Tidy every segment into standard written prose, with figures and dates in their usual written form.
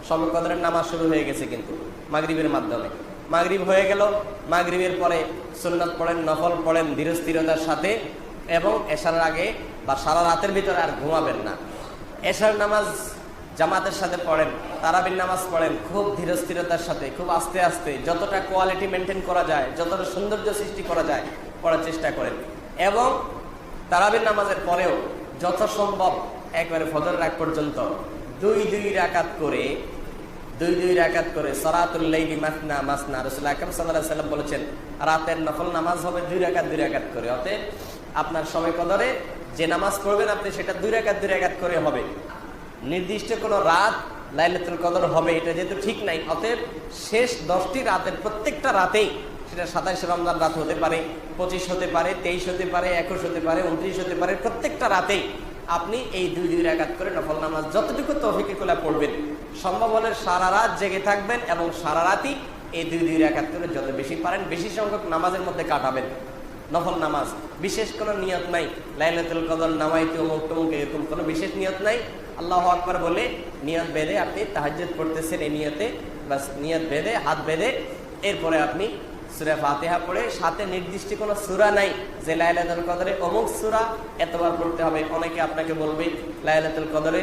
শবে কদরের নামাজ শুরু হয়ে গেছে কিন্তু মাগরিবের মাধ্যমে। মাগরিব হয়ে গেল, মাগরিবের পরে সুন্নাত পড়েন, নফল পড়েন ধীরস্থিরতার সাথে, এবং এশার আগে বা সারা রাতের ভিতরে আর ঘুমাবেন না। এশার নামাজ জামাতের সাথে পড়েন, তারাবির নামাজ পড়েন খুব ধীরস্থিরতার সাথে, খুব আস্তে আস্তে, যতটা কোয়ালিটি মেনটেন করা যায়, যতটা সৌন্দর্য সৃষ্টি করা যায় পড়ার চেষ্টা করেন। এবং তারাবির নামাজের পরেও যথাসম্ভব একবারে ফজরের আগ পর্যন্ত দুই দুই রাকাত করে সালাতুল লাইলি মাসনা মাসনা, রাসূল আকরাম সাল্লাল্লাহু আলাইহি ওয়াসাল্লাম বলেছেন রাতের নফল নামাজ হবে দুই রাকাত করে। অতএব আপনার শবে কদরে যে নামাজ পড়বেন আপনি সেটা দুই রাকাত করে হবে। নির্দিষ্ট কোনো রাত লাইলাতুল কদর হবে এটা যেহেতু ঠিক নাই, অতএব শেষ 10টি রাতের প্রত্যেকটা রাতেই, সেটা 27 রমজান রাত হতে পারে, 25 হতে পারে, 23 হতে পারে, 21 হতে পারে, 29 হতে পারে, প্রত্যেকটা রাতেই আপনি এই দুই রাকাত করে নফল নামাজ যতটুকু তৌফিকে কুলা পড়বেন, সম্ভব হলে সারা রাত জেগে থাকবেন এবং সারা রাতই এই দুই রাকাত করে যত বেশি পারেন বেশি সংখ্যক নামাজের মধ্যে কাটাবেন। নফল নামাজ বিশেষ কোনো নিয়ত নাই, লাইলাতুল কদর নামাইতে অমুক টমুক এরকম কোনো বিশেষ নিয়ত নাই। আল্লাহু আকবার বলে নিয়ত বেঁধে আপনি তাহাজ্জুদ পড়তেছেন, এই নিয়তে বাস নিয়ত বেঁধে হাত বেঁধে এরপরে আপনি সূরা ফাতিহা পড়ে, সাথে নির্দিষ্ট কোনো সূরা নাই যে লাইলাতুল কদরে অমুক সূরা এতবার পড়তে হবে। অনেকে আপনাকে বলবে লাইলাতুল কদরে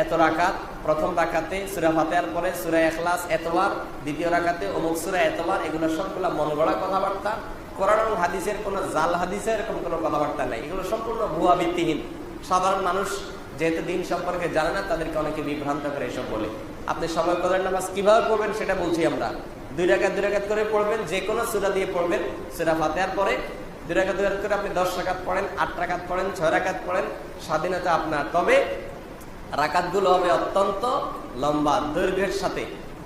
এত রাকাত, প্রথম রাকাতে সূরা ফাতিহার পরে সূরা ইখলাস এতবার, দ্বিতীয় রাকাতে অমুক সূরা এতবার। এগুলো সবগুলো মন গড়া কথাবার্তা, কোরআন এবং হাদিসের কোনো জাল হাদিসের এরকম কোনো কথাবার্তা নাই, এগুলো সম্পূর্ণ ভুয়া ভিত্তিহীন। সাধারণ মানুষ যেহেতু দিন সম্পর্কে জানে না, তাদেরকে অনেকে বিভ্রান্ত করে এসব বলে। আপনি শবে কদরের নামাজ কিভাবে পড়বেন সেটা বলছি আমরা। দুই রাকাত করে পড়বেন, যে কোনো সূরা দিয়ে পড়বেন। সূরা ফাতিহার পরে দুই রাকাত করে আপনি 10 রাকাত পড়েন, 8 রাকাত পড়েন, 6 রাকাত পড়েন, স্বাধীনতা আপনার। তবে রাকাতগুলো হবে অত্যন্ত লম্বা দৈর্ঘ্যের সাথে।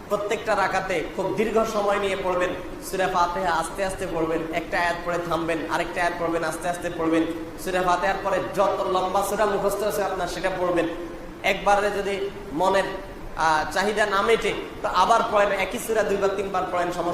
প্রত্যেকটা রাকাতে খুব দীর্ঘ সময় নিয়ে পড়বেন। সূরা ফাতিহা আস্তে আস্তে পড়বেন, একটা আয়াত পড়ে থামবেন, আরেকটা আয়াত পড়বেন, আস্তে আস্তে পড়বেন। সূরা ফাতিহার পরে যত লম্বা সূরা মুখস্থ আছে আপনার সেটা পড়বেন। একবারে যদি মনের চাহিদা না মেটে তো আবার পড়েন, একই সূরা 2 বার 3 বার পড়েন, সমস্যা